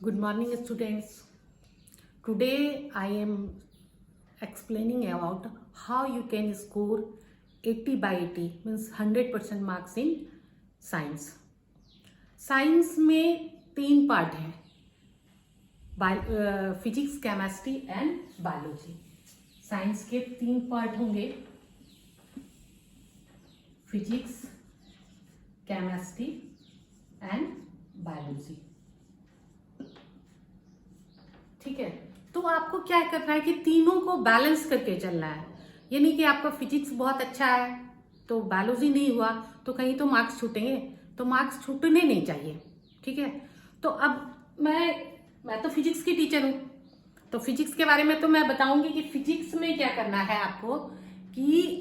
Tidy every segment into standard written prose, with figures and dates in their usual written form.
Good morning, students. Today I am explaining about how you can score 80 by 80 means 100% marks in science. Science में 3 part हैं, physics, chemistry and biology. Science के 3 part होंगे, physics, chemistry and biology. ठीक है, तो आपको क्या करना है कि तीनों को बैलेंस करके चलना है. ये नहीं कि आपका फिजिक्स बहुत अच्छा है तो बायोलॉजी नहीं हुआ तो कहीं तो मार्क्स छूटेंगे, तो मार्क्स छूटने नहीं चाहिए. ठीक है, तो अब मैं तो फिजिक्स की टीचर हूं, तो फिजिक्स के बारे में तो मैं बताऊंगी कि फिजिक्स में क्या करना है आपको कि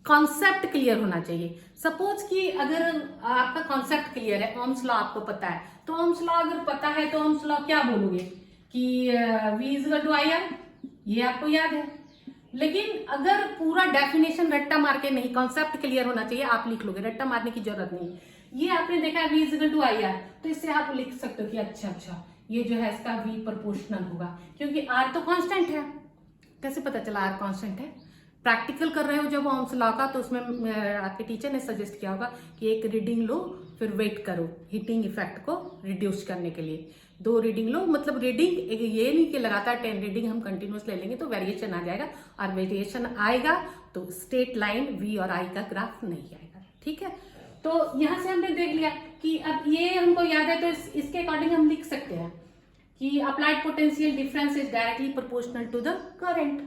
कॉन्सेप्ट क्लियर होना चाहिए. सपोज कि अगर आपका कॉन्सेप्ट क्लियर है, ओम्स लॉ आपको पता है, तो ओम्स लॉ अगर पता है तो ओम्स लॉ क्या बोलोगे कि V is to I R, ये आपको याद है. लेकिन अगर पूरा डेफिनेशन रट्टा मार के नहीं, कॉन्सेप्ट क्लियर होना चाहिए, आप लिख लोगे, रट्टा मारने की जरूरत नहीं. ये आपने देखा है V is to I R, तो इससे आप लिख सकते हो कि अच्छा ये जो है इसका V प्रोपोर्शनल होगा, क्योंकि R तो कांस्टेंट है. कैसे पता चला R कांस्टेंट है? प्रैक्टिकल कर रहे हो जब ओम्स लॉ का, तो उसमें आपके टीचर ने सजेस्ट किया होगा कि एक रीडिंग लो फिर वेट करो हीटिंग इफेक्ट को रिड्यूस करने के लिए. 2 रीडिंग लो, मतलब रीडिंग ये नहीं कि लगातार 10 रीडिंग हम कंटिन्यूस ले लेंगे तो वेरिएशन आ जाएगा, और वेरिएशन आएगा तो स्ट्रेट लाइन V और I का ग्राफ नहीं आएगा. ठीक है, तो यहां से हमने देख लिया कि अब ये हमको याद है, तो इसके अकॉर्डिंग हम लिख सकते हैं कि applied potential difference is directly proportional to the current.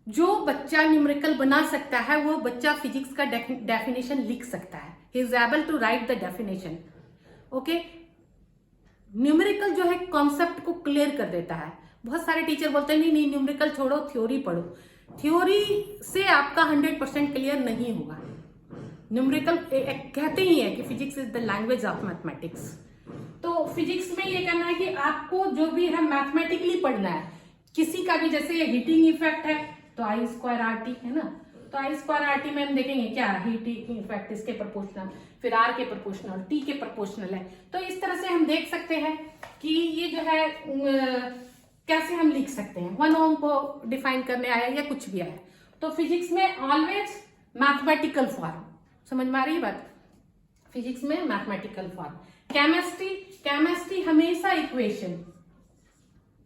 जो बच्चा न्यूमेरिकल बना सकता है वो बच्चा फिजिक्स का डेफिनेशन लिख सकता है. He is able to write the definition. Okay, numerical जो है कॉन्सेप्ट को क्लियर कर देता है. बहुत सारे टीचर बोलते हैं नहीं न्यूमेरिकल छोड़ो, थ्योरी पढ़ो. थ्योरी से आपका 100% क्लियर नहीं होगा. न्यूमेरिकल कहते ही है कि physics is the language of mathematics. तो फिजिक्स में ये करना है कि आपको जो भी है मैथमेटिकली पढ़ना है. किसी का भी, जैसे हीटिंग इफेक्ट है तो I स्क्वायर RT है ना, तो I स्क्वायर RT में हम देखेंगे क्या हीटिंग इफेक्ट इसके प्रोपोर्शनल, फिर R के प्रोपोर्शनल, T के प्रोपोर्शनल है. तो इस तरह से हम देख सकते हैं कि ये जो है कैसे हम लिख सकते हैं. 1 ओम को डिफाइन करने आया या कुछ भी आया, तो फिजिक्स में ऑलवेज मैथमेटिकल फॉर्म. समझ में आ रही है बात? फिजिक्स में मैथमेटिकल फॉर्म. केमिस्ट्री हमेशा इक्वेशन,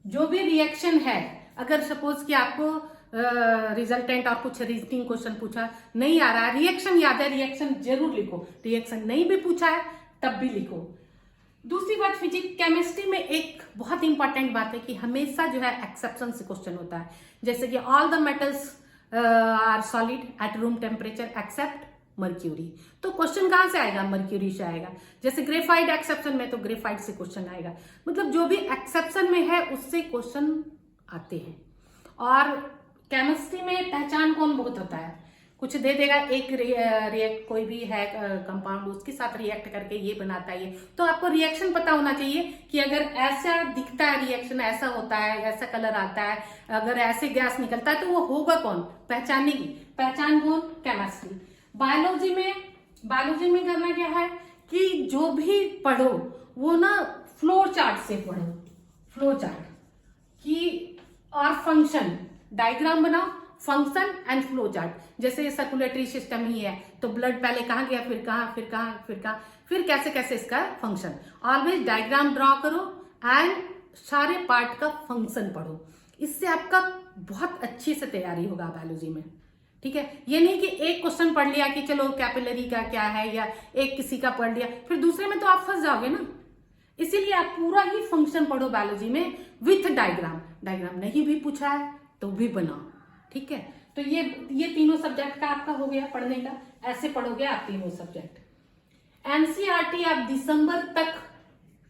जो भी रिएक्शन है, अगर सपोज कि आपको रिजल्टेंट और कुछ रीजनिंग क्वेश्चन पूछा नहीं आ रहा है, रिएक्शन याद है, रिएक्शन जरूर लिखो. रिएक्शन नहीं भी पूछा है तब भी लिखो. दूसरी बात, फिजिक्स केमिस्ट्री में एक बहुत इंपॉर्टेंट बात है कि हमेशा जो है एक्सेप्शन से क्वेश्चन होता है. जैसे कि all the metals are solid at room temperature except mercury, तो क्वेश्चन कहां से आएगा? मर्क्यूरी से आएगा. जैसे ग्रेफाइट एक्सेप्शन में, तो ग्रेफाइट से क्वेश्चन आएगा. मतलब जो भी एक्सेप्शन में है उससे क्वेश्चन आते हैं. और केमिस्ट्री में पहचान कौन बहुत होता है, कुछ दे देगा, एक रिएक्ट कोई भी है कंपाउंड, उसके साथ रिएक्ट करके ये बनाता है. तो आपको रिएक्शन पता होना चाहिए कि अगर ऐसा दिखता है रिएक्शन, ऐसा होता है, ऐसा कलर आता है, अगर ऐसे गैस निकलता है तो वो होगा कौन, पहचानने की. पहचान कौन? केमिस्ट्री. बायोलॉजी में करना क्या है कि जो भी पढ़ो वो ना फ्लो चार्ट से पढ़ो. फ्लो चार्ट की और फंक्शन डायग्राम बनाओ, फंक्शन एंड फ्लो चार्ट. जैसे सर्कुलेटरी सिस्टम ही है तो ब्लड पहले कहाँ गया, फिर कहाँ, फिर कहाँ, फिर कहाँ, फिर कैसे कैसे इसका फंक्शन. ऑलवेज डायग्राम ड्रॉ करो एंड सारे पार्ट का फंक्शन पढ़ो. इससे आपका बहुत अच्छी से तैयारी होगा बायोलॉजी में. ठीक है, ये नहीं कि एक क्वेश्चन पढ़ लिया कि चलो कैपिलरी का क्या है, या एक किसी का पढ़ लिया, फिर दूसरे में तो आप फंस जाओगे ना. इसीलिए आप पूरा ही फंक्शन पढ़ो बायोलॉजी में विथ डायग्राम. डायग्राम नहीं भी पूछा है तो भी बनाओ. ठीक है, तो ये तीनों सब्जेक्ट का आपका हो गया पढ़ने का. ऐसे पढ़ोगे आप तीनों सब्जेक्ट. एनसीईआरटी आप दिसंबर तक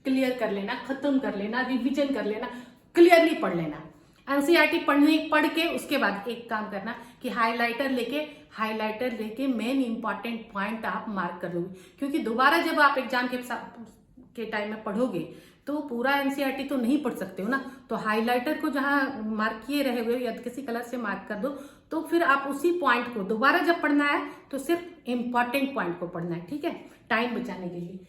क्लियर कर लेना, खत्म कर लेना, रिविजन कर लेना, क्लियरली पढ़ लेना. एनसीईआरटी पढ़ के उसके बाद एक काम करना कि हाइलाइटर लेके मेन इंपॉर्टेंट पॉइंट आप मार्क कर दोगे, क्योंकि दोबारा जब आप एग्जाम के टाइम में पढ़ोगे तो पूरा एनसीईआरटी तो नहीं पढ़ सकते हो ना. तो हाइलाइटर को जहां मार्क किए रहे हुए या किसी कलर से मार्क कर दो, तो फिर आप उसी पॉइंट को दोबारा जब पढ़ना है तो सिर्फ इंपॉर्टेंट पॉइंट को पढ़ना है. ठीक है, टाइम बचाने के लिए.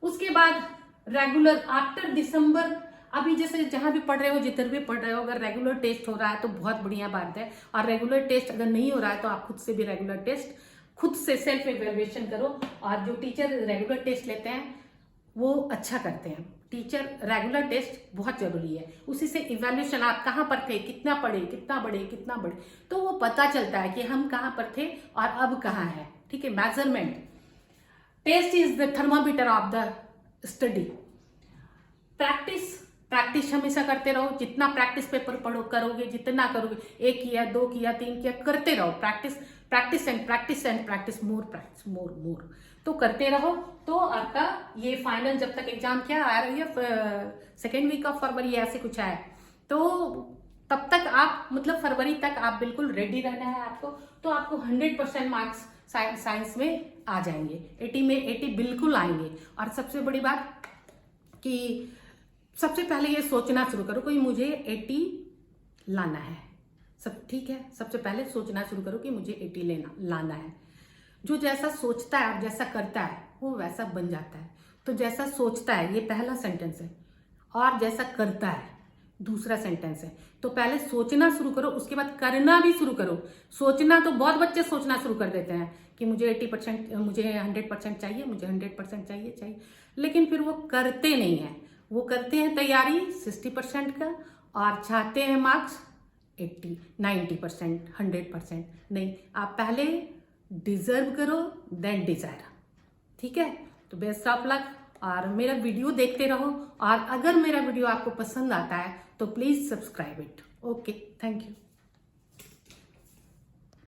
उसके बाद रेगुलर आफ्टर दिसंबर, अभी जैसे जहां भी पढ़ रहे हो, जिधर भी पढ़ रहे हो, अगर रेगुलर टेस्ट हो रहा है तो बहुत बढ़िया बात है। और रेगुलर टेस्ट अगर नहीं हो रहा है तो आप खुद से भी रेगुलर टेस्ट, खुद से सेल्फ इवेल्युएशन करो। और जो टीचर रेगुलर टेस्ट लेते हैं वो अच्छा करते हैं। टीचर रेगुलर टेस्ट बहुत जरूरी है, उसी से इवेल्युएशन आप कहाँ पर थे, कितना पढ़े, कितना बढ़े, कितना बढ़े, तो वो पता चलता है कि हम कहाँ पर थे और अब कहाँ है। ठीक है, measurement. Test is the thermometer of the study. Practice, practice हमेशा करते रहो। जितना प्रैक्टिस पेपर पढ़ो करोगे, जितना करोगे, 1 किया, 2 किया, 3 किया, करते रहो। Practice, practice and practice and practice, more practice, more more, तो करते रहो। तो आपका ये फाइनल जब तक एग्जाम क्या आ रही है, सेकेंड वीक ऑफ फरवरी ऐसे कुछ है, तो तब तक आप मतलब फरवरी तक आप बिल्कुल रेडी रहना है आपको। तो आपको 100% मार्क्स साइंस में आ जाएंगे, 80 में 80 बिल्कुल आएंगे। और सबसे बड़ी बात कि सबसे पहले ये सोचना शुरू करो कि मुझे 80 लाना है। सब ठीक है, सबसे पहले सोचना शुरू करो कि मुझे 80 लाना है। जो जैसा सोचता है और जैसा करता है वो वैसा बन जाता है। तो जैसा सोचता है, ये पहला सेंटेंस है, और जैसा करता है दूसरा सेंटेंस है। तो पहले सोचना शुरू करो, उसके बाद करना भी शुरू करो। सोचना तो बहुत बच्चे सोचना शुरू कर देते हैं कि मुझे 80%, मुझे 100% चाहिए, मुझे 100% चाहिए, लेकिन फिर वो करते नहीं है। वो करते हैं तैयारी 60% का और चाहते हैं मार्क्स 80, 90%, 100%। नहीं, आप पहले डिजर्व करो देन डिजायर। ठीक है, तो बेस्ट ऑफ लक। और मेरा वीडियो देखते रहो, और अगर मेरा वीडियो आपको पसंद आता है तो please subscribe it. Okay, thank you.